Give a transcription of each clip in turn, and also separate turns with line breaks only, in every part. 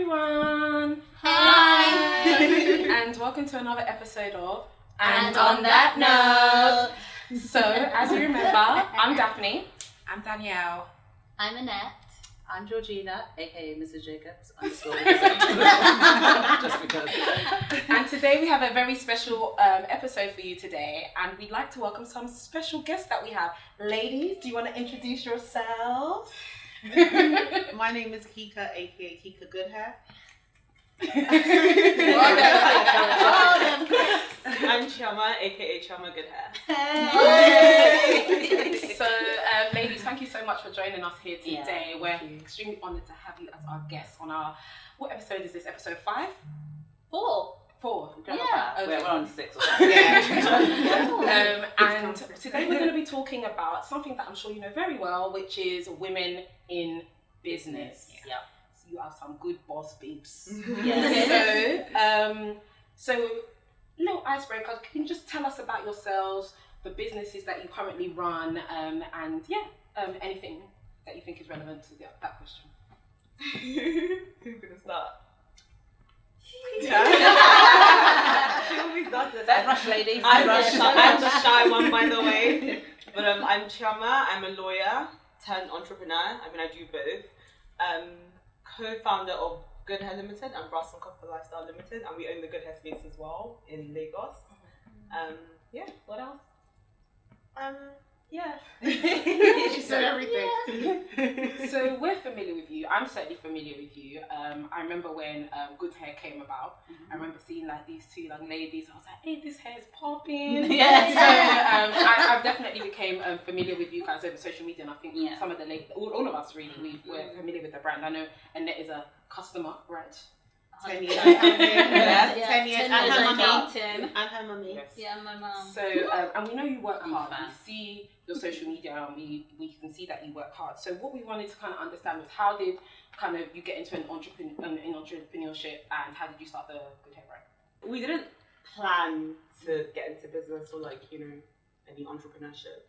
everyone!
Hi!
And welcome to another episode of
And on that note.
So, as you remember, I'm Daphne.
I'm Danielle.
I'm Annette.
I'm Georgina, aka Mrs. Jacobs. Just because.
And today we have a very special episode for you today, and we'd like to welcome some special guests that we have. Ladies, do you want to introduce yourselves?
My name is Kika, aka Kika GoodHair.
I'm Chioma, aka Chioma GoodHair.
So, ladies, thank you so much for joining us here today. We're extremely honoured to have you as our guests on our. What episode is this? Episode 5?
4.
4.
Yeah.
Okay.
We're on 6 or something.
And today we're going to be talking about something that I'm sure you know very well, which is women in business.
Yeah.
So you have some good boss babes.
Yes.
So little icebreaker. Can you just tell us about yourselves, the businesses that you currently run, and anything that you think is relevant to that question?
Who's gonna start? She always does this.
Don't rush, ladies.
I'm the shy one, by the way. But I'm Chioma. I'm a lawyer turned entrepreneur. I mean, I do both. Co-founder of GoodHair Limited and Brass and Copper Lifestyle Limited, and we own the GoodHair space as well in Lagos. What else?
She said everything.
So we're familiar with you. I'm certainly familiar with you. I remember when GoodHair came about. I remember seeing like these two young ladies. I was like, hey, this hair's popping.
Yes.
So I've definitely became familiar with you guys over social media, and I think some of the ladies, all of us really, we're familiar with the brand. I know Annette is a customer, right?
10 years. 10 years. And
years
her mum.
dating.
And her mummy.
Yes.
Yeah, my mum.
So, and we know you work hard.
fan.
We see your social media, and we can see that you work hard. So, what we wanted to kind of understand was how did kind of you get into an entrepreneurship, and how did you start the GoodHair brand?
We didn't plan to get into business or any entrepreneurship.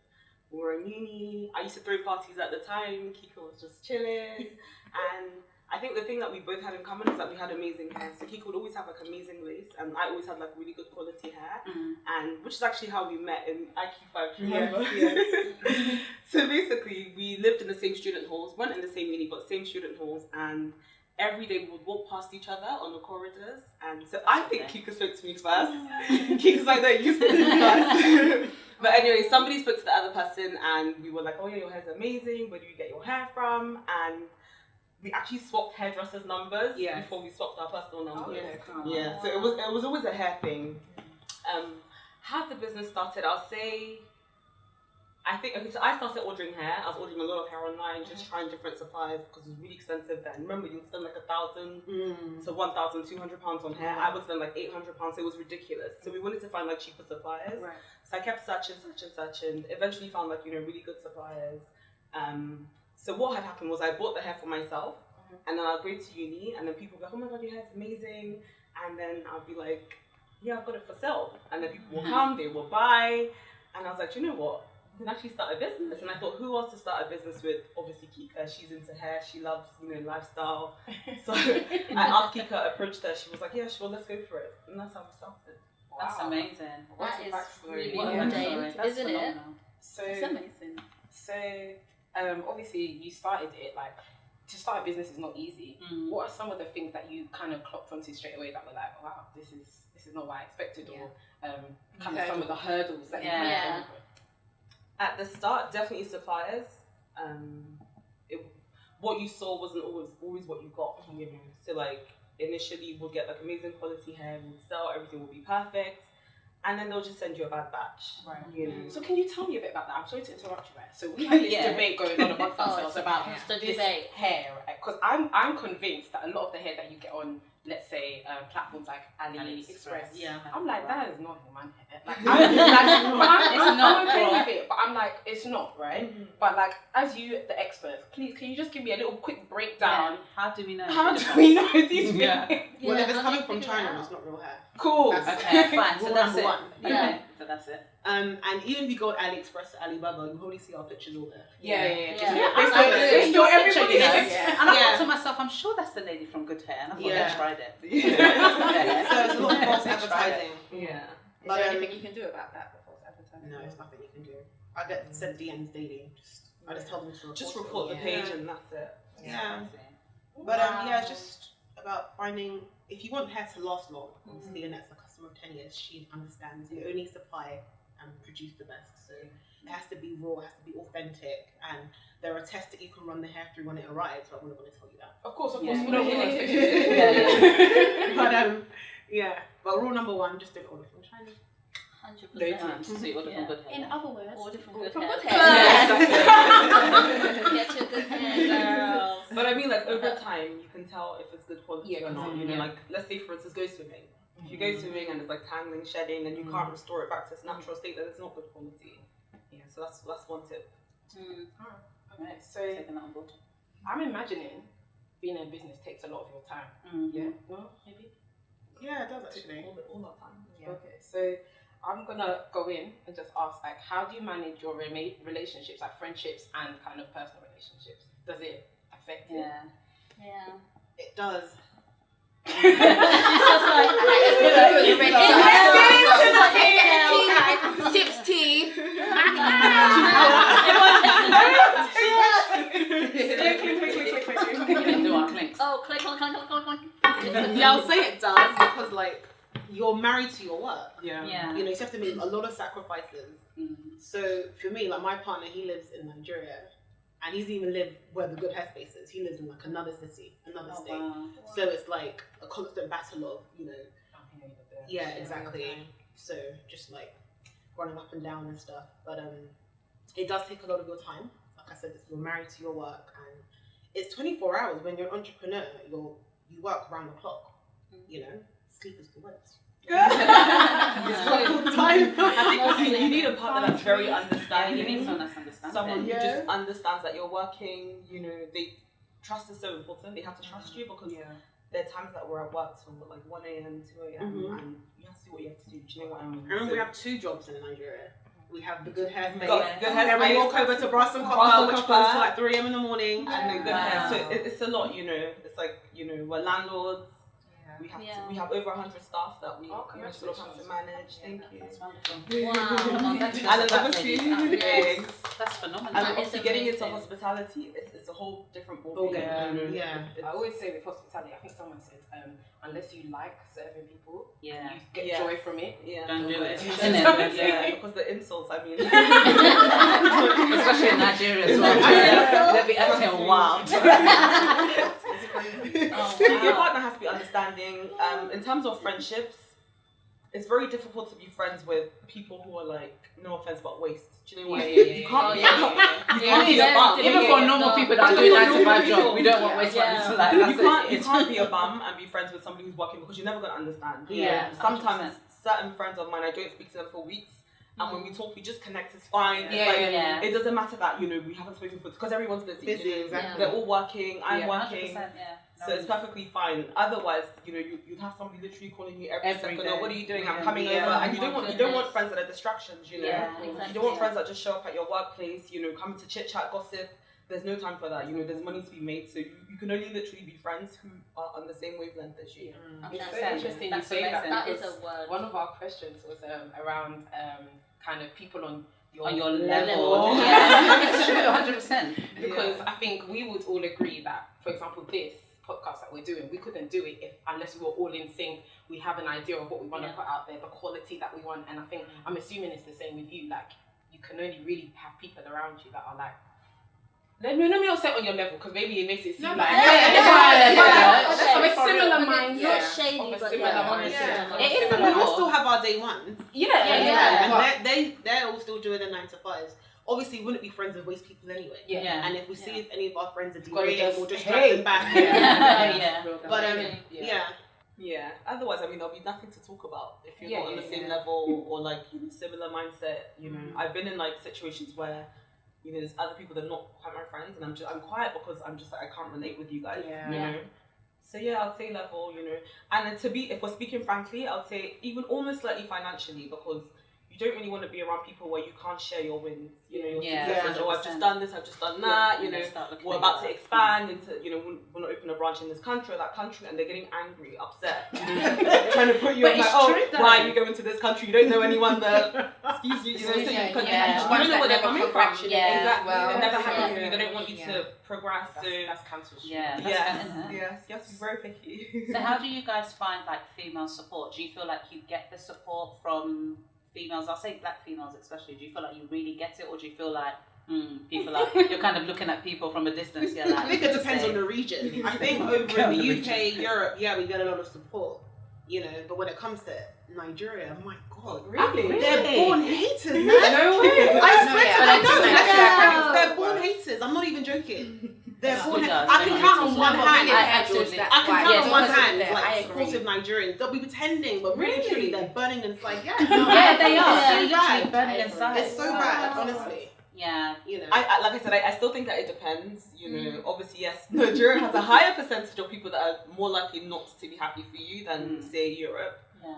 We were in uni. I used to throw parties at the time. Kika was just chilling, and I think the thing that we both had in common is that we had amazing hair. So Kika would always have like amazing lace, and I always had like really good quality hair, and which is actually how we met in IQ5. Remember? Yes. So basically, we lived in the same student halls, weren't in the same uni, but same student halls, and every day we would walk past each other on the corridors. And so I think Kika spoke to me first. Kika's like, no, you spoke to me first. But anyway, somebody spoke to the other person, and we were like, oh yeah, your hair's amazing. Where do you get your hair from? And we actually swapped hairdressers' numbers before we swapped our personal numbers. So it was always a hair thing. How the business started, I'll say, so I started ordering hair. I was ordering a lot of hair online, just trying different suppliers because it was really expensive then. Remember, you would spend like £1,000 to £1,200 on hair. I would spend like £800, so it was ridiculous. So we wanted to find like cheaper suppliers. Right. So I kept searching, and eventually found like really good suppliers. So what had happened was I bought the hair for myself, and then I'll go to uni, and then people go, oh my god, your hair's amazing, and then I'll be like, yeah, I've got it for sale, and then people will come, they will buy, and I was like, you know what, we can actually start a business. And I thought, who else to start a business with? Obviously Kika, she's into hair, she loves lifestyle, so I asked Kika, approached her, she was like, yeah, sure, let's go for it, and that's how we started.
Wow.
That's amazing.
That is really
ordained,
isn't it?
So
it's amazing.
So obviously you started it, like, to start a business is not easy. What are some of the things that you kind of clocked onto straight away that were like, wow, this is not what I expected, or kind of some of the hurdles that you kind of came with?
At the start, definitely suppliers. What you saw wasn't always what you got. So like initially we'll get like amazing quality hair, we'll sell, everything will be perfect, and then they'll just send you a bad batch. Right.
So can you tell me a bit about that? I'm sorry to interrupt you, right? So we had this debate going on amongst ourselves about this hair, because I'm convinced that a lot of the hair that you get on, let's say, platforms like AliExpress, I'm like, that is not human hair. Like, I'm okay with it, but I'm like, it's not, right? But like, as you, the expert, please, can you just give me a little quick breakdown?
Yeah. How do we know?
These things?
Well, if it's coming from China, it's not real hair.
Cool.
Okay, fine. So that's it.
One.
Okay, so that's it.
And even if you go on AliExpress to Alibaba, you probably see our pictures all there.
Yeah.
They
still everybody
And I thought to myself,
I'm sure that's the lady from GoodHair, and I thought
Yeah.
I tried it.
So it's a lot of false advertising.
Yeah.
Is there anything you can do about that? The false advertising?
No, it's nothing you can do. I get sent DMs daily. I just tell them to report.
Just report the
it.
page and that's it.
Yeah. But yeah, it's just about finding, if you want hair to last long, obviously Annette's a customer of 10 years, she understands you only supply and produce the best. So it has to be raw, it has to be authentic, and there are tests that you can run the hair through when it arrives, but I'm not going to tell you that.
Of course,
Yeah.
we don't want
But but rule number one, just don't order from China.
100%.
So you order from GoodHair.
In other words, order from
Order
GoodHair.
from GoodHair.
Get your good hair, girls.
But I mean, like, over time, you can tell if it's good quality or not. You know,
yeah.
like, let's say, for instance, go swimming. If you go swimming and it's like tangling, shedding, and you can't restore it back to its natural state, then it's not good quality. Yeah, so that's one tip.
Okay, so
Taking that on board.
I'm imagining being in business takes a lot of your time. Yeah? No? Maybe?
Yeah, it does actually.
All the time.
Yeah. Okay, so I'm gonna go in and just ask, like, how do you manage your relationships, like friendships and kind of personal relationships? Does it affect it?
Yeah.
It does.
She's just like, you're ready. Sips tea.
We can do our clinks.
Oh, click, click, click, click, click.
Yeah, I'll say it does because, like, you're married to your work.
Yeah.
Yeah.
You know, you have to make a lot of sacrifices. So for me, like, my partner, he lives in Nigeria, and he's even lived where the GoodHair space is. He lives in like another city, another state.
Wow.
So it's like a constant battle of, you know. Yeah, exactly. So just like running up and down and stuff. But it does take a lot of your time. Like I said, you're married to your work, and it's 24 hours. When you're an entrepreneur, you work around the clock. You know, sleep is the worst.
I think you need a partner that's very understanding.
You need someone that's understanding.
Someone who just understands that you're working. You know, trust is so important. They have to trust you because there are times that we're at work till like 1 a.m., 2 a.m. and you have to do what you have to do. Do you know what I mean?
And we have 2 jobs in Nigeria. We have the GoodHair space.
GoodHair
Then we walk over to Brass and Copper, which goes to like 3 a.m. in the morning.
And the GoodHair. So it's a lot, you know. It's like, you know, we're landlords. We have over 100 staff that we sort of have to manage. Thank you.
That's wonderful.
Wow.
And then obviously,
That's phenomenal.
and obviously getting into hospitality, it's a whole different ballgame.
Yeah.
I always say with hospitality, I think someone said, unless you like serving people, you get joy from it.
Yeah.
Don't do it.
Yeah, because the insults, I mean.
Especially in Nigeria as well. They'll be acting wild.
Your partner has to be understanding. In terms of friendships, it's very difficult to be friends with people who are like, no offense, but waste. Do you know what I mean? You can't be a bum.
Even for normal people that are doing 9 to 5 job, we don't want waste friends.
You can't be a bum and be friends with somebody who's working because you're never gonna understand.
Yeah.
Sometimes certain friends of mine, I don't speak to them for weeks. And when we talk, we just connect. It's fine. It doesn't matter that, you know, we haven't spoken for because everyone's busy.
Busy,
you know?
exactly.
They're all working. I'm working.
100%,
So it's perfectly fine. Otherwise, you know, you'd have somebody literally calling you every second.
day.
Oh, what are you doing? I'm coming over. And you don't want friends that are distractions. You know, you don't want friends that just show up at your workplace. You know, come to chit chat, gossip. There's no time for that. You know, there's money to be made. So you can only literally be friends who are on the same wavelength as you.
It's so interesting you say that.
That is a word.
One of our questions was around kind of people on your
level. Yeah, it's true, 100%.
Because I think we would all agree that, for example, this podcast that we're doing, we couldn't do it unless we were all in sync. We have an idea of what we want to put out there, the quality that we want, and I think I'm assuming it's the same with you. Like, you can only really have people around you that are like. Let me not say on your level because maybe it makes it seem like
of
a similar mindset.
Not shady, but
It is. We all still have our day ones. And they're all still doing their 9 to 5s. Obviously, we wouldn't be friends with waste people anyway. And if we see if any of our friends are derailing, we'll just drag them back. But
otherwise, I mean, there'll be nothing to talk about if you're not on the same level or like similar mindset. You know, I've been in like situations where, you know, there's other people that are not quite my friends, and I'm quiet because I'm just like, I can't relate with you guys. You know. So I'd say level. You know, and then if we're speaking frankly, I'd say even almost slightly financially because you don't really want to be around people where you can't share your wins. You know, I've just done this, I've just done that. You know, we're about to expand into, you know, we're not open a branch in this country or that country, and they're getting angry, upset, trying to put you up like, why are you going to this country? You don't know anyone there. Excuse you, you know, you don't know where they're coming from. Exactly. It never happened for you. They don't want you to progress.
That's cancelled.
Yes, you have to be very picky.
So how do you guys find like female support? Do you feel like you get the support from females? I'll say black females especially. Do you feel like you really get it, or do you feel like people are, you're kind of looking at people from a distance? Like,
I think it depends on the region. I think over in the UK, Europe, we get a lot of support, you know, but when it comes to Nigeria, my God,
really?
They're born haters, man.
No way.
I swear to
God,
they're born haters. I'm not even joking. They're born. I can
They
count on one hand.
I
I can count on one hand, like supportive Nigerians. They'll be pretending, but really, truly, they're burning inside.
Yeah, they are.
It's
They're
so bad.
literally burning inside.
It's so bad, honestly.
Yeah.
You know.
I like I said, I still think that it depends. You know, obviously, yes, Nigeria has a higher percentage of people that are more likely not to be happy for you than say Europe.
Yeah.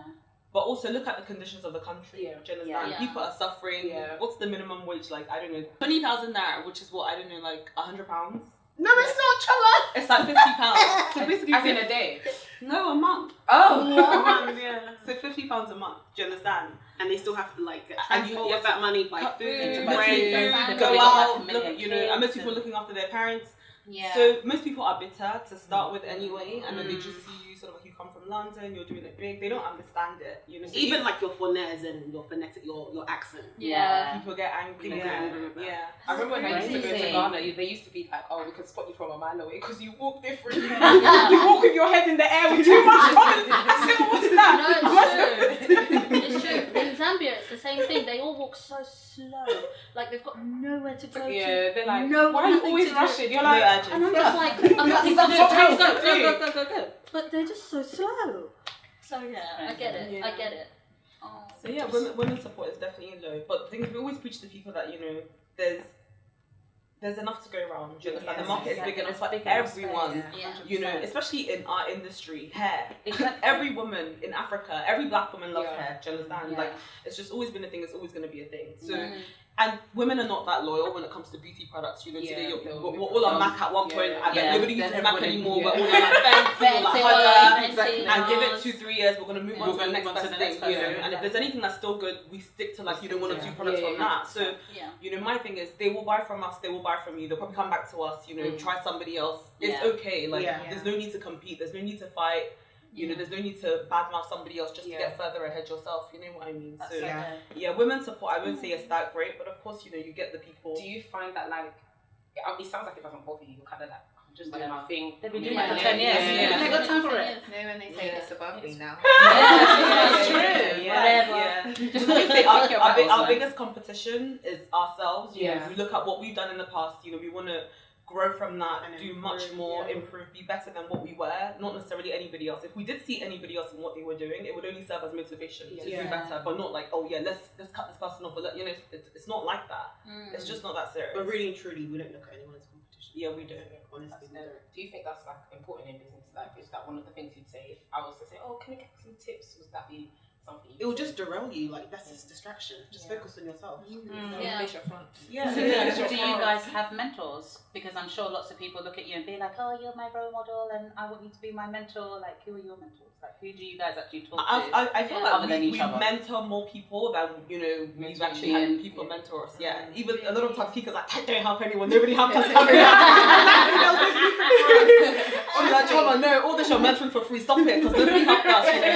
But also look at the conditions of the country.
Yeah.
Do you understand?
Yeah.
People are suffering.
Yeah.
What's the minimum wage? Like, I don't know, 20,000 naira, which is what, I don't know, like £100.
No, it's not, Chioma.
It's like £50.
So basically,
As in a day.
No, a month.
Oh.
A month, yeah. So £50 a month. Do you understand?
and they still have to like get
And you
transport
have
with that money, buy
cut
food,
food,
buy
food,
Go
go
out,
out, look, you know, and most people are looking after their parents.
Yeah.
So most people are bitter to start with anyway, and then they just see you sort of like you come from London, you're doing it big. They don't understand it, you know. So
even like your phonetics and your phonetic, your accent.
Yeah.
people get angry.
People get angry with that.
Yeah.
I remember when I used to go to
Crazy.
Ghana, they used to be like, oh, we can spot you from a mile away because you walk differently. You walk with your head in the air with too much confidence. I said, what's that?
No, it's true. It's true. In Zambia, it's the same thing. They all walk so slow. Like they've got nowhere to go to.
Yeah, they're like,
No,
why are you
nothing
always
to do.
rushing? You're
No
like,
urgency.
And I'm just like, I'm nothing to do.
That's
Go. But they're just so slow. So yeah, I get it.
Yeah.
I get it. Oh,
So yeah, women's support is definitely low. But the thing is, we always preach to people that, you know, there's enough to go around. Do you understand?
Yes,
The market is big enough for everyone.
yeah.
You know, especially in our industry, hair. Every woman in Africa, every black woman loves hair. Do you understand?
Yeah.
Like, it's just always been a thing. It's always going to be a thing. So,
Mhm.
and women are not that loyal when it comes to beauty products. You know,
Yeah,
today
they'll
we're all on Mac at one point.
Yeah.
And then
Yeah.
nobody
Then
uses Mac
everybody-
anymore.
yeah.
We're all like Fenty, like
Fenty,
Huda, and give it 2-3 years. We're going to move on
We're
to the
gonna
next
move on to
best
the next
thing. You know,
person.
and if there's anything that's still good, we stick to like, you don't want to do products
Yeah,
from
yeah.
that. So,
Yeah.
you know, my thing is they will buy from us, they will buy from you, they'll probably come back to us, you know, try somebody else. It's
Yeah.
okay. Like,
Yeah.
there's no need to compete, there's no need to fight, you know, there's no need to badmouth somebody else just to get further ahead yourself, you know what I mean?
That's
So,
Yeah.
yeah, women's support, I wouldn't say it's that great, but of course, you know, you get the people.
do you find that like, it sounds like it doesn't bother you, you're kind of like, I'm just doing my thing.
They've been
I'm
doing
in
it
my
for
lane.
10 years.
Yeah.
They got time for it.
No, when they say it's above me now.
That's true.
Yeah.
Just
I say
pick your battles,
our
man.
biggest competition is ourselves. You know,
Yeah.
we look at what we've done in the past. You know, we want to grow from that,
And
do
improve,
much more,
yeah.
improve, be better than what we were. Not necessarily anybody else. If we did see anybody else and what they were doing, it would only serve as motivation to
Yeah.
do better. But not like, oh yeah, let's cut this person off. Or you know, it's not like that.
Mm.
It's just not that serious.
But really and truly, we don't look at anyone as competition.
yeah, we do.
Honestly, we don't.
Do you think that's like important in business? Like, is that one of the things you'd say if I was to say, oh, can I get some tips? Would that be something?
It will just derail you. Like that's just distraction. Just focus on yourself.
Yeah.
Face your front.
Yeah.
So
yeah.
do you guys have mentors? Because I'm sure lots of people look at you and be like, oh, you're my role model and I want you to be my mentor. Like, who are your mentors? Like, who do you guys actually talk to?
I feel
Yeah.
Other
like
than
we
each other.
mentor more people than, you know, we've
Mentoring.
actually had people
Yeah.
mentor us. Yeah.
Mm.
Even a lot of times Kika's like, I don't help anyone, nobody helps us. I'm like, Chioma, no, all this you're mentoring for free, stop it, because nobody helped us, you know.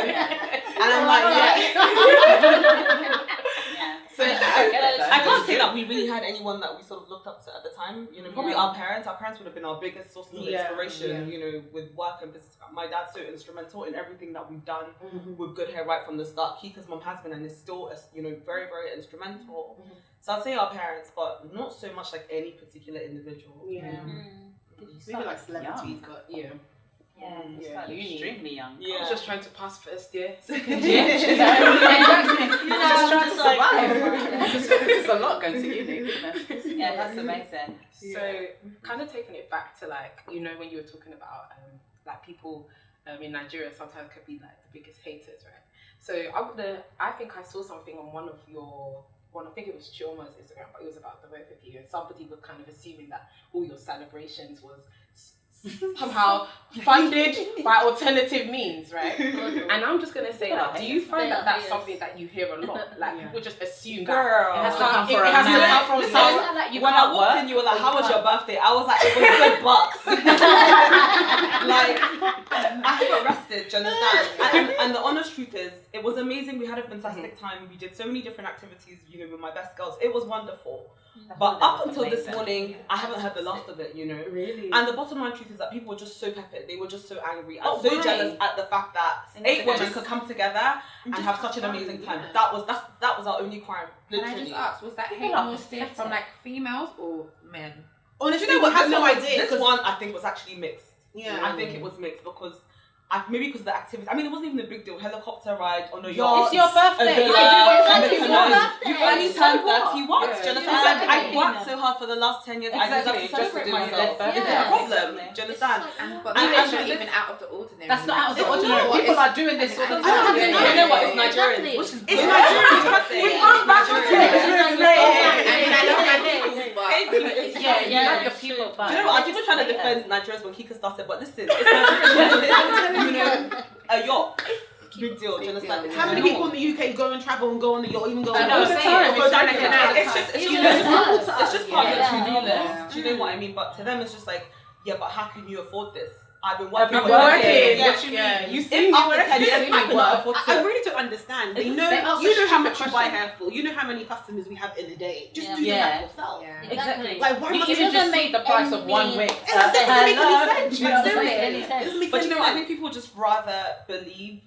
And I'm like, yeah.
Yeah.
So
it,
I can't say that we really had anyone that we sort of looked up to at the time. You know, probably
Yeah.
our parents. Our parents would have been our biggest source of
Yeah,
inspiration. You know, with work and business. My dad's so instrumental in everything that we've done with GoodHair right from the start. Kika's mom has been and is still, you know, very, very instrumental. So I'd say our parents, but not so much like any particular individual.
Yeah.
Mm.
Maybe like celebrities, but
Yeah.
Yeah, you
Yeah,
start
uni.
extremely young.
Yeah.
I was just trying to pass first year.
Exactly. Just trying to survive.
There's a lot going to uni.
Yeah, that's amazing.
So, kind of taking it back to like, you know, when you were talking about like people in Nigeria sometimes could be like the biggest haters, right? So I think I saw something on one of your. Well, I think it was Chioma's Instagram, but it was about the both of you, and somebody was kind of assuming that all your celebrations was somehow funded by alternative means, right? And I'm just gonna say, like, do you find that that's something that you hear a lot? Like, people just assume that it has to come from
when I walked in, you were like, "How was your birthday?" I was like, "It was good, bucks." Like, I got arrested. Do you understand? And the honest truth is, it was amazing. We had a fantastic time. We did so many different activities, with my best girls. It was wonderful. But up until this morning, I haven't heard the last of it,
Really?
And the bottom line truth is that people were just so peppered. They were just so angry and so jealous at the fact that 8 women could come together and have such an amazing time. That was our only crime. Literally.
Can I just ask, was that hate mostly from like females or men?
Honestly,
you know what?
I have no idea.
This one I think was actually mixed.
Yeah.
I think it was mixed because maybe because of the activity. I mean, it wasn't even a big deal. Helicopter ride on a yacht.
It's your birthday.
You only turned 31. I worked so hard for the last 10 years. I deserve to celebrate myself. Is it a problem? Do you understand?
But maybe it's not even out of the ordinary.
That's not out of the ordinary. People are doing this all the time.
I know what it's Nigerian.
Which is
It's Nigerian. We come back to
you love your people.
Do you know what? I was even trying to defend Nigerians when Kika started, but listen, it's Nigerian. A yacht. Big deal, do you understand?
How many people in the UK go and travel and go on the yacht, even go on
all the time?
It's
just part of the to-do list. Do you know what I mean? But to them, it's just like, yeah, but how can you afford this? I've been working.
What you mean? You see me
after 10 years, I cannot afford to.
I really don't understand. You know how much you buy hair for. You know how many customers we have in a day. Just do that yourself.
Exactly.
Like, why must
you
you
just make the price of one wig?
It doesn't make any sense.
But you know what? I think people just rather believe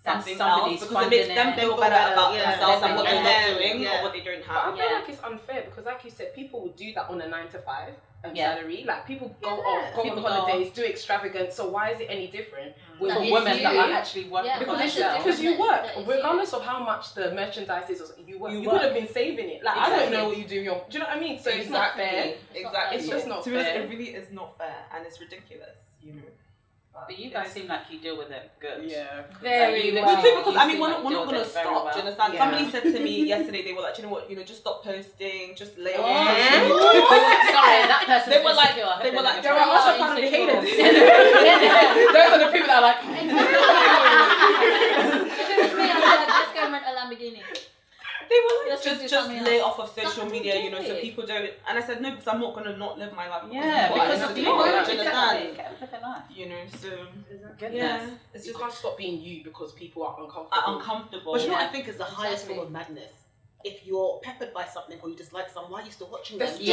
something else because
funding
it makes them feel better about themselves and what they're not doing or what they don't have.
I feel like it's unfair because, like you said, people will do that on a 9 to 5 salary. Like, people go off, go on holidays, do extravagant. So why is it any different with women that are actually working for themselves? Because you work, regardless of how much the merchandise is. You work. You could have been saving it. Like, I don't know what you do. Do you know what I mean? So it's not fair.
Exactly.
It's just not
fair.
To be
honest, it really is not fair, and it's ridiculous.
But you guys seem like you deal with it good.
Yeah.
Very well.
We do because we're not going to stop. Do you understand?
Yeah.
Somebody said to me yesterday, they were like, you know what, just stop posting, just lay off.
Sorry, that person.
They were like,
there are also part of the haters. Those are the people that are like.
Let's go rent a Lamborghini.
They were like, just lay off of social media, so people don't. And I said, no, because I'm not going to not live my life.
Because of people.
Understand? So
Yeah, it's just can't stop being you because people are uncomfortable.
But you know what I think is the highest form of madness? If you're peppered by something or you dislike someone, why are you still watching them?
Because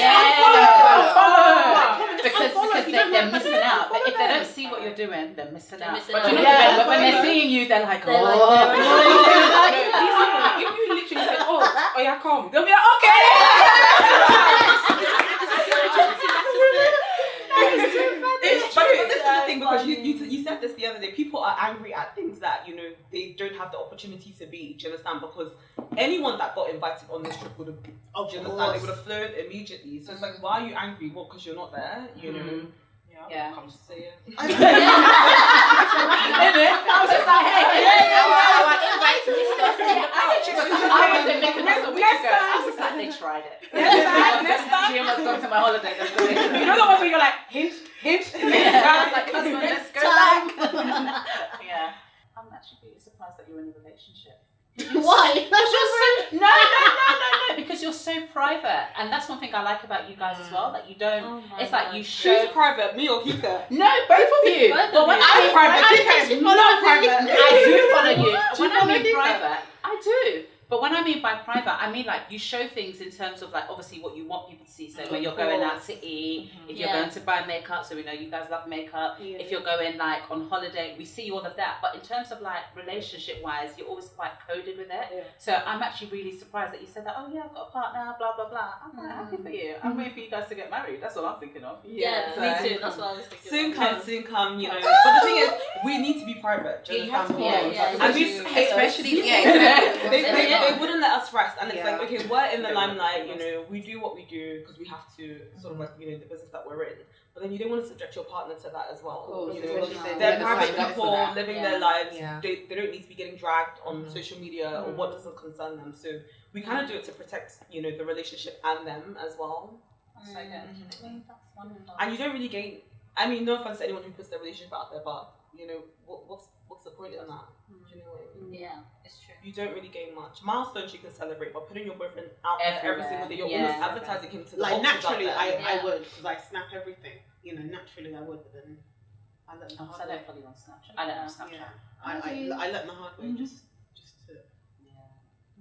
they're missing out. But if they don't see what you're doing, they're missing out. But when they're seeing you, they're like, oh.
If you literally say, oh yeah, come, they'll be like, okay.
But this is the thing, because you said this the other day. People are angry at things that they don't have the opportunity to be. Do you understand? Because anyone that got invited on this trip would have, do you understand? They would have flown immediately. So it's like, why are you angry? What? Because you're not there.
Yeah.
Come say it.
I was just like, hey, I was like, they tried it. Next time. Chioma's going to my holiday.
You know the ones where you're like, hint. I was like,
let's go back. Yeah. I'm actually really surprised that you're in a relationship.
Why?
No, because you're so private, and that's one thing I like about you guys as well. That you don't. It's like you show.
Who's private? Me or Kika?
No, both of you. But when I'm private, Kika is not private. I do follow you. When I mean private, I do. But when I mean by private, I mean like you show things in terms of like obviously what you want people to see. So when you're going out to eat, if you're going to buy makeup, so we know you guys love makeup. Yeah. If you're going like on holiday, we see all of that. But in terms of like relationship wise, you're always quite coded with it. Yeah. So I'm actually really surprised that you said that. Oh yeah, I've got a partner, blah blah blah. I'm like, happy for you. I'm waiting for you guys to get married. That's what I'm thinking of.
Yeah,
so,
me too. That's what I was thinking.
Soon come. But the thing is, we need to be private.
You have to be.
Especially
they wouldn't let us rest, and it's like, okay, we're in the limelight, we do what we do because we have to sort of like, the business that we're in. But but then you don't want to subject your partner to that as well.
Cool.
You
Especially
know,
if they've
they're
never
private
signed up for
people
that.
living their lives.
Yeah.
They don't need to be getting dragged on social media or what doesn't concern them. So we kind of do it to protect, you know, the relationship and them as well.
That's so good.
That's wonderful.
And you don't really gain. I mean, no offense to anyone who puts their relationship out there, but you know, what's the point in that? Do you know what I mean?
Yeah, it's true.
You don't really gain much. Milestones you can celebrate, but putting your boyfriend out there every
Everywhere.
single day, you're
Yeah.
almost advertising him to the
Like
options out
naturally,
there.
I would, because I snap everything. You know, naturally I would, but then I let the
So I
hard way.
don't follow you on Snapchat. I don't have Snapchat.
Yeah, I let the hard way just to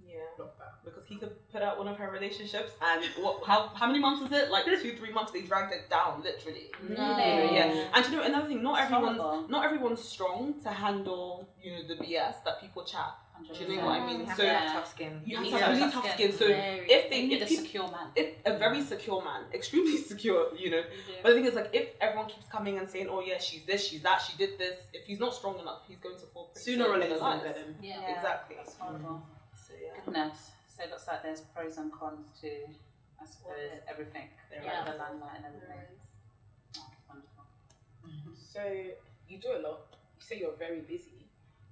Yeah.
block that.
Because Kika put out one of her relationships, and how many months was it? Like 2-3 months. They dragged it down, literally.
No.
Yeah. And you know another thing, not
Horrible.
everyone's strong to handle, you know, the BS that people chat. Do you know what I mean?
You have
So
to have tough skin.
you have
You
to
need
have
to
really
have
tough
tough
skin. So
Very.
if
You need a
people,
secure man.
if a very secure man, extremely secure, you know. But the thing is, like, if everyone keeps coming and saying, "Oh yeah, she's this, she's that, she did this," if he's not strong enough, he's going to fall prey
Sooner
to
or
the
later,
lies.
get him.
Yeah.
Exactly.
That's horrible.
So yeah.
Goodness. So it looks like there's pros and cons to, I suppose, everything.
Yeah.
Like the limelight and everything. Oh, wonderful.
So you do a lot. You say you're very busy,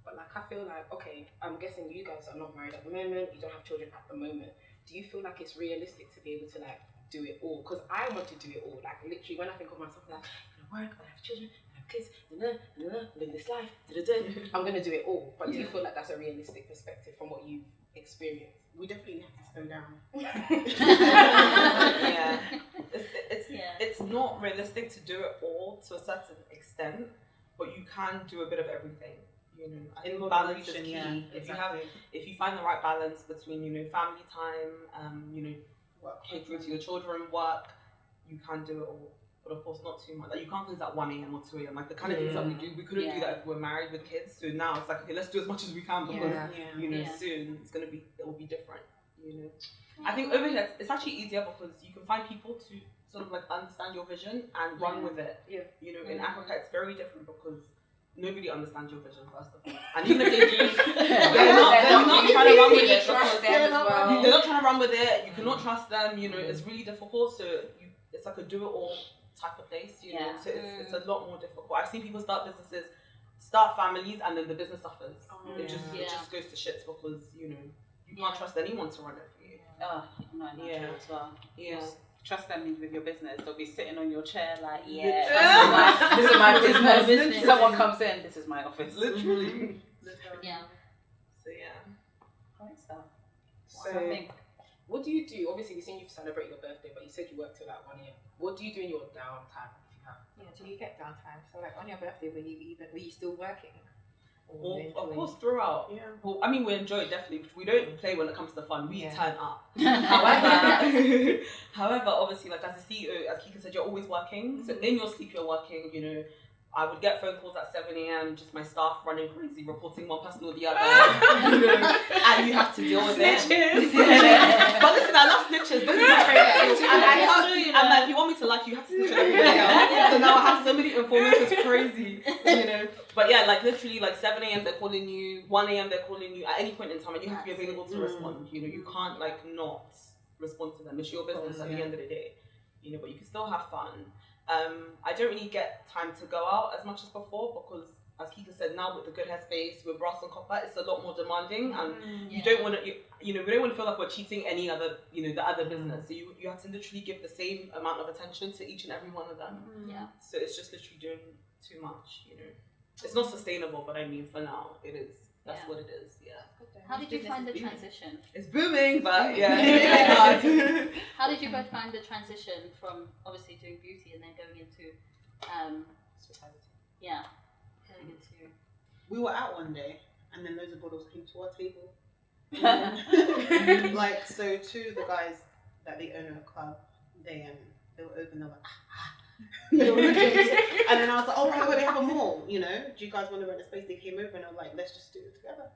but like I feel like, okay, I'm guessing you guys are not married at the moment. You don't have children at the moment. Do you feel like it's realistic to be able to like do it all? Because I want to do it all. Like literally, when I think of myself, like I'm gonna work, I have children, I have kids, live this life, I'm gonna do it all. But do you feel like that's a realistic perspective from what you've experienced?
We definitely have to slow down.
Yeah. It's not realistic to do it all to a certain extent, but you can do a bit of everything. You know, I think balance is key. If you find the right balance between, you know, family time, you know, catering to your children, work, you can do it all. But of course, not too much. Like you can't close at 1 a.m. or 2 a.m. Like the kind of things that we do, we couldn't do that if we were married with kids. So now it's like, okay, let's do as much as we can because you know soon it will be different. You know, I think over here it's actually easier because you can find people to sort of like understand your vision and run with it.
Yeah.
You know, in Africa it's very different because nobody understands your vision first of all, and even if they do, they're not trying to run with it because they're not trying to run with it. You cannot trust them. You know, it's really difficult. So it's like a do-it-all type of place. You know, so it's a lot more difficult. I've seen people start businesses, start families, and then the business suffers. It just goes to shit because you know you can't trust anyone to run it for you.
Oh, no, as well.
Yeah.
Just trust them with your business. They'll be sitting on your chair like,
This
is my business. Someone comes in, this is my office.
Literally.
Yeah.
So yeah.
Great stuff.
So what do you do? Obviously, we've seen you celebrate your birthday, but you said you work till like 1 a.m. What do you do in your downtime if you have?
Yeah, do you get downtime? So like on your birthday, were you still working?
Well, of course, throughout. Yeah. Well, I mean, we enjoy it definitely. We don't play when it comes to fun. We turn up. However, obviously, like as a CEO, as Kika said, you're always working. So in your sleep, you're working. You know, I would get phone calls at 7 a.m. Just my staff running crazy, reporting one person or the other. You know, and you have to deal with it. But listen, I love snitches. Those are my favorite. And like, if you want me to like you have to snitch on everybody else. So now I have so many informants. It's crazy. You know. But yeah, like literally, like 7 a.m. they're calling you, 1 a.m. they're calling you at any point in time, and you have to be available to respond. You know, you can't like not respond to them. It's your business at the end of the day. You know, but you can still have fun. I don't really get time to go out as much as before because, as Kika said, now with the GoodHair space, with Brass and Copper, it's a lot more demanding, and you don't want to, you know, we don't want to feel like we're cheating any other, you know, the other business. So you have to literally give the same amount of attention to each and every one of them.
Yeah. So
it's just literally doing too much, you know. It's not sustainable, but I mean, for now, it is. That's what it is. Yeah.
How did you find the transition?
It's booming, but yeah.
How did you both find the transition from obviously doing beauty and then going into, going into.
We were out one day, and then loads of bottles came to our table. Like, so two of the guys that they own a club, they were open. They were like, they were looking, and then I was like, oh right, we have a mall. You know, do you guys want to rent a space? They came over, and I was like, let's just do it together.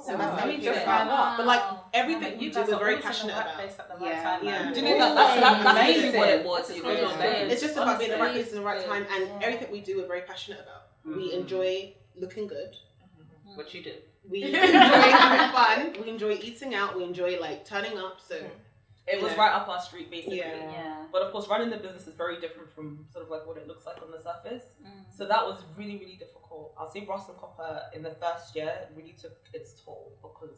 So that's how we came about. But like everything we do, we're very passionate about.
Yeah. Do you know that's basically what it was?
It's just about being in the right place at the right time, and everything we do, we're very passionate about. We enjoy looking good.
What you do?
We enjoy having fun. We enjoy eating out. We enjoy like turning up. So
It was right up our street, basically.
Yeah.
But of course, running the business is very different from sort of like what it looks like on the surface. So that was really, really difficult. I'll say Ross and Copper in the first year really took its toll because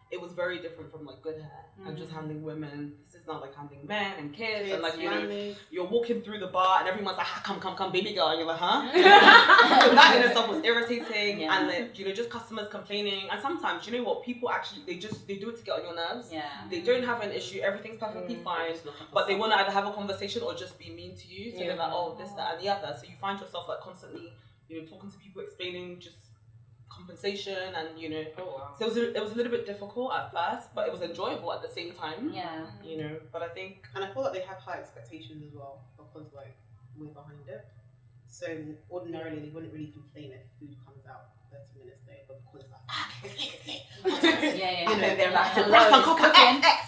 it was very different from like GoodHair and just handling women. This is not like handling men and kids and like, you know, you're walking through the bar and everyone's like, come, baby girl, and you're like, huh? So that in itself was irritating, and then, you know, just customers complaining. And sometimes, you know what, people actually, they do it to get on your nerves. They don't have an issue, everything's perfectly fine, but they want to either have a conversation or just be mean to you. So they're like, oh, this, that, and the other. So you find yourself like constantly, you know, talking to people, explaining just compensation, and you know, so it was a little bit difficult at first, but it was enjoyable at the same time. You know, but I think,
and I feel like they have high expectations as well because like we're behind it. So ordinarily they wouldn't really complain if food comes out 30 minutes late, but because like
you
know, they're like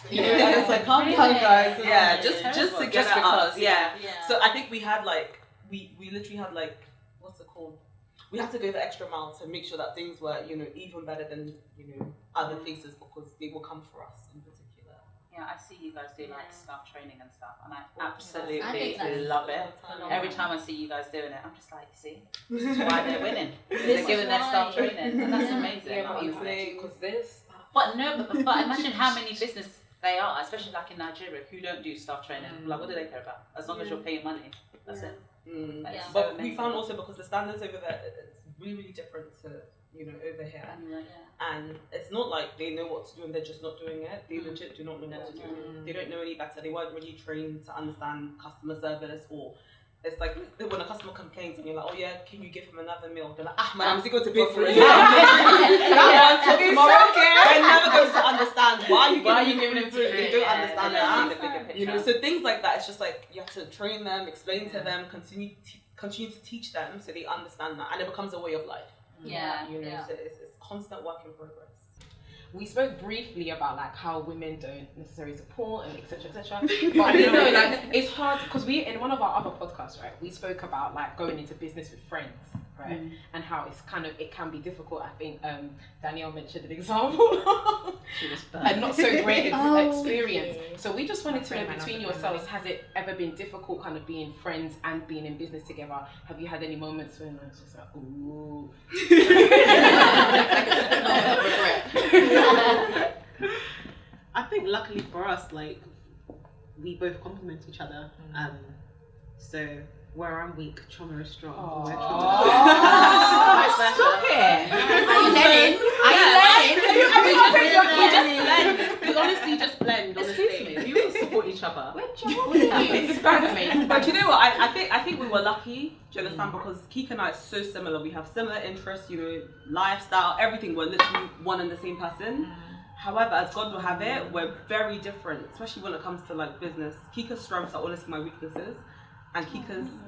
you know, and it's like calm down, guys. Just to get us. So I think we had like we literally had like, what's it called? We had to go the extra mile to make sure that things were, you know, even better than, you know, other places, because they will come for us in particular.
Yeah, I see you guys do like staff training and stuff, and I absolutely love it. Every time I see you guys doing it, I'm just like, see, this is why they're winning. They're giving their staff training, and that's amazing. But imagine how many business they are, especially like in Nigeria, who don't do staff training. Like, what do they care about? As long as you're paying money, that's it.
But we found also, because the standards over there, it's really, really different to, you know, over here. And it's not like they know what to do and they're just not doing it. They legit do not know what to do. They don't know any better. They weren't really trained to understand customer service, or it's like when a customer complains and you're like, oh yeah, can you give him another meal? They're like, man, I'm still going to pay for it. That one till tomorrow. They're never going to understand why you giving them food. They don't understand that. You know, so things like that, it's just like you have to train them, explain to them, continue to teach them so they understand that, and it becomes a way of life. You know, so it's constant work in progress.
We spoke briefly about like how women don't necessarily support and etc. But you know, like it's hard because we, in one of our other podcasts, right, we spoke about like going into business with friends, right, and how it's kind of, it can be difficult. I think Danielle mentioned an example, a not so great experience. So we just wanted to know, between yourselves, has it ever been difficult kind of being friends and being in business together? Have you had any moments when it's just like, ooh, regret?
I think luckily for us, like, we both complement each other. So where I'm weak, Chioma is strong.
Stop it!
Are you learning? We honestly just blend. Honestly, we will support each other.
But you know what? I think we were lucky. Do you understand? Because Kika and I are so similar. We have similar interests. You know, lifestyle, everything. We're literally one and the same person. However, as God will have it, we're very different, especially when it comes to like business. Kika's strengths are honestly my weaknesses, and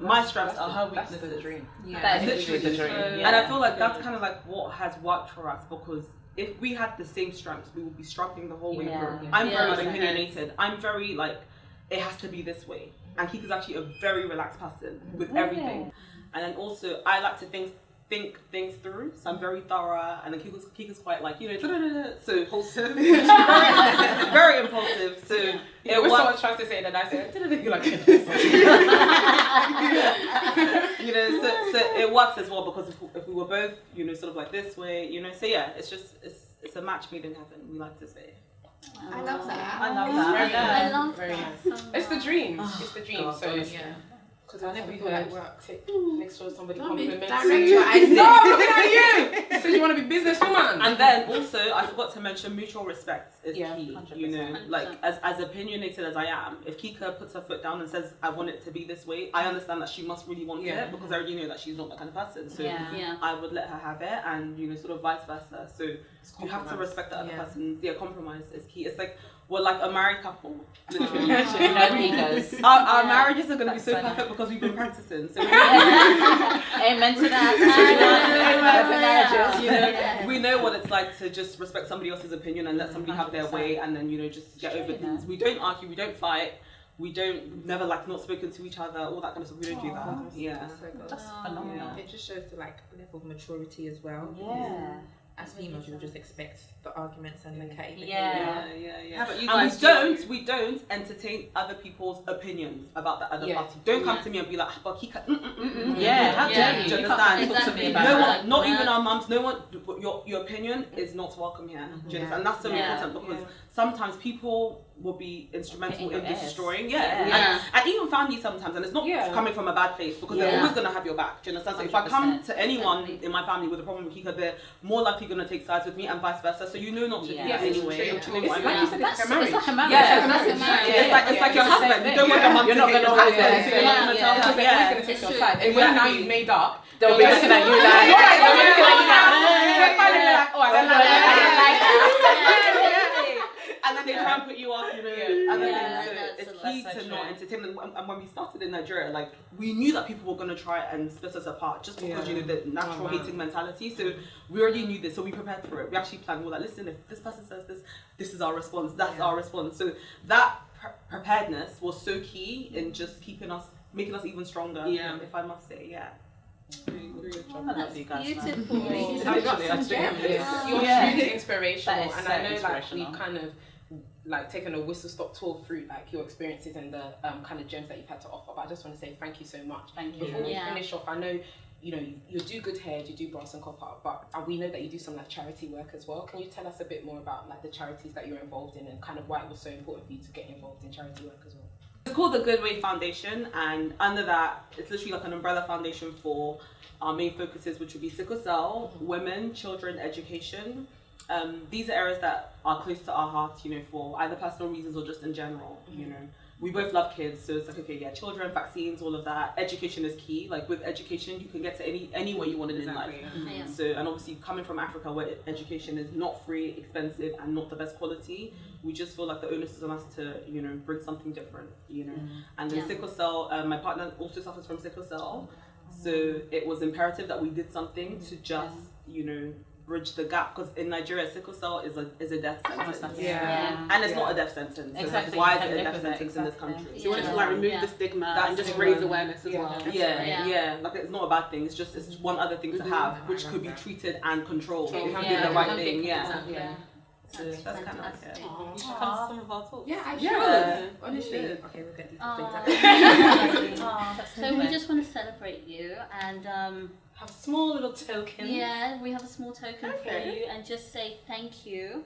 my strengths are her weaknesses.
That's the dream.
That is literally the dream.
And I feel like that's kind of like what has worked for us, because if we had the same strengths, we would be struggling the whole way through. I'm very opinionated. I'm very like, it has to be this way. And Kika's actually a very relaxed person with everything. And then also, I like to think things through, so I'm very thorough, and then Kika's quite like, you know, so impulsive. Very impulsive. So
it was someone trying to say it, and I said, you're like,
you know, so it works as well, because if we were both, you know, sort of like this way, you know, so yeah, it's just it's a match made in heaven, we like to say.
I love that.
I love that.
I love
very
that.
nice. It's the dream. It's the dream.
God,
so
yeah.
because I never feel like work. Make sure somebody compliments
direct
you.
your eyes.
No, I'm looking at you. So you want to be businesswoman.
And then also, I forgot to mention, mutual respect is key.
100%.
You know, like as opinionated as I am, if Kika puts her foot down and says, I want it to be this way, I understand that she must really want it, because I already know that she's not that kind of person. So I would let her have it, and you know, sort of vice versa. So you have to respect the other person's compromise is key. It's like we're like a married couple, literally.
No egos.
Our marriages are going to be so perfect because we've been practicing. So
Amen to that.
You know, we know what it's like to just respect somebody else's opinion and let somebody have their way, and then, you know, just get over things. We don't argue, we don't fight, we've never like not spoken to each other, all that kind of stuff. We don't do that.
That's phenomenal. It just shows the like level of maturity as well. as females, you would just expect the arguments and the cake.
Yeah.
How about you
And
guys? We don't entertain other people's opinions about the other party. Don't come to me and be like, but Kika,
How dare you?
Do you
You
understand?
can't talk to me about
No
that.
one, not even our mums, no one, your opinion is not welcome here. Do you understand? And that's so important because sometimes people will be instrumental in destroying. And even family sometimes, and it's not coming from a bad place because they're always going to have your back. Do you understand? So if I come to anyone in my family with a problem with Kika, they're more likely going to take sides with me and vice versa. So you know not to do that anyway.
It's like you said, it's like a marriage.
It's like a marriage.
It's like your husband. You don't want your mum to hate your husband, so you're not going to tell her.
They're always going to take your side. And when now you've made up,
They'll be looking at you like,
they'll be looking at you like, oh, I don't like that.
And then they try and put you off, you know. And then so
that's
it's key to not entertain them. And when we started in Nigeria, like we knew that people were going to try and split us apart just because you know the natural hating mentality. So we already knew this, so we prepared for it. We actually planned. We were like, listen, if this person says this, this is our response. That's our response. So that preparedness was so key in just making us even stronger. If I must say,
I love you guys.
Beautiful.
You're truly inspirational,
That is
and
so
I know like
inspirational.
we've kind of like taken a whistle stop tour through like your experiences and the kind of gems that you've had to offer. But I just want to say thank you so much.
Thank you.
Before we finish off, I know you do good hair, you do brass and copper, but we know that you do some like charity work as well. Can you tell us a bit more about like the charities that you're involved in and kind of why it was so important for you to get involved in charity work as well?
It's called the GoodHair Foundation, and under that, it's literally like an umbrella foundation for our main focuses, which would be sickle cell, women, children, education. These are areas that are close to our hearts, for either personal reasons or just in general. We both love kids, so it's like, children, vaccines, all of that. Education is key. Like with education, you can get to anywhere you want it in life. So, and obviously coming from Africa where education is not free, expensive, and not the best quality, we just feel like the onus is on us to, bring something different, And then sickle cell, my partner also suffers from sickle cell. So it was imperative that we did something to just, bridge the gap, because in Nigeria, sickle cell is a death sentence. And it's not a death sentence. So
Exactly.
why is it a death sentence in this country?
So you wanted to like remove the stigma and just raise awareness as well.
Like it's not a bad thing. It's just one other thing to have, which could be treated and controlled if you did the
Yeah.
right thing. So
That's
that's kind of like it.
You should come to some of our talks.
Yeah, I should.
Yeah.
Honestly. Okay, we'll get these things
So we just want to celebrate you and
Have a small little token.
we have a small token for you and just say thank you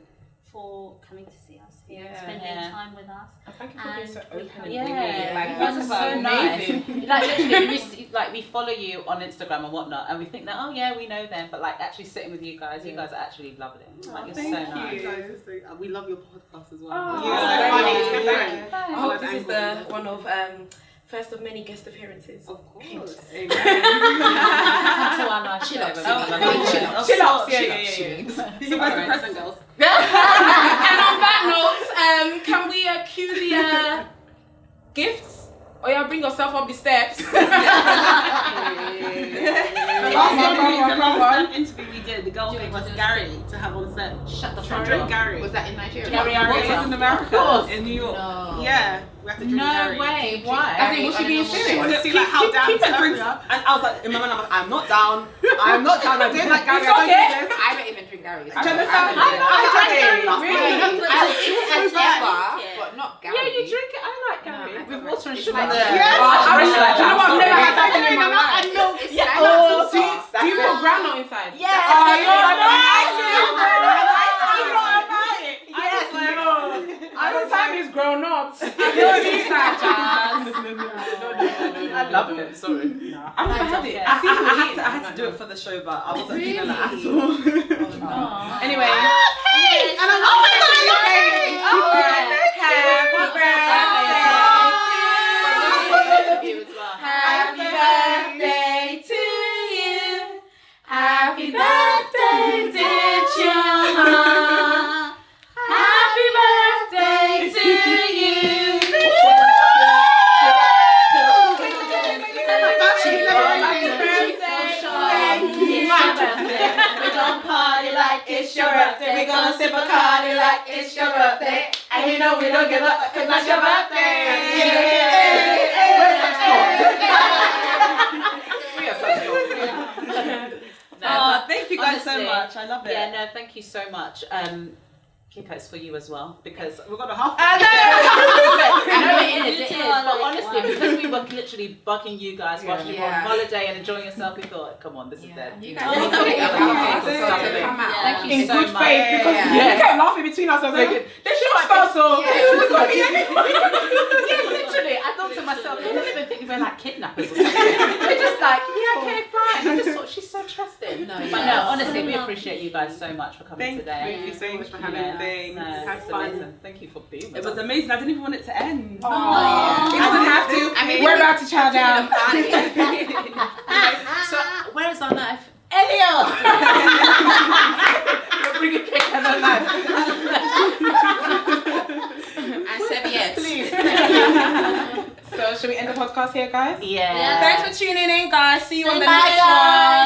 for coming to see us here and spending time with us.
Thank you for being so open and
That's so nice. Like literally, we follow you on Instagram and whatnot, and we think that we know them, but like actually sitting with you guys are actually lovely. Like you're so nice.
We love your podcast as well.
I hope this is the one of first of many guest appearances.
Of course.
Amen.
Chill up.
Chill out.
So where's the present, girls?
And on that note, can we cue the gifts? Oh yeah, bring yourself up the steps.
The last interview we did, the girl gave us Gary to have on set.
Shut the
Drink
front door.
Gary.
Was that in Nigeria?
It was in America, in New York.
No.
Yeah, we have to drink Gary.
No way. Why?
I think we should be
She
serious.
wanted to see like how down to drinks. And I was like, in my mind, I'm like, I'm not down. I don't like Gary.
It's okay.
I don't even drink Gary.
Do you understand? I drank Gary last night.
But not Gary.
Yeah, you drink it. I like Gary with water and sugar.
Do you know what? I've never had that in my life. Do you put groundnut inside?
Yes.
I don't time is grown nuts. I don't need that,
I love it. Sorry.
I've never had it.
I had to do it for the show, but I wasn't feeling that at all.
Anyway.
And I'm
Happy birthday to you. Happy birthday, dear Chioma. Happy birthday to you.
We don't party like it's your birthday. We gonna sip a party like it's your birthday. And you know we don't give up cause that's your birthday.
Thank you you guys so
honestly,
much. I love it.
Yeah, no, thank you so much. Kika, it's for you as well because we've got a half.
I
know it is, but honestly, because we were literally bugging you guys whilst you were on holiday and enjoying yourself, we thought, come on, this is dead.
You guys come out.
Thank you
In
so
good
much.
faith, because we kept laughing between us. I was like, they should start so.
Literally, I thought to myself, they don't even think we're like kidnappers or something. They're just like, yeah, okay, fine. I just thought she's so trusting. But no, honestly, we appreciate you guys so much for coming today.
Thank you so much for having me.
Have fun. Thank you for being with us.
It was amazing. I didn't even want it to end.
I didn't have to. I mean, we're about to chow down.
So, where is our knife?
Elios! You're bringing cake and a knife.
And serviettes.
Please. So, should we end the podcast here, guys?
Yeah.
Thanks for tuning in, guys. See you on the
Bye,
next
guys.
one.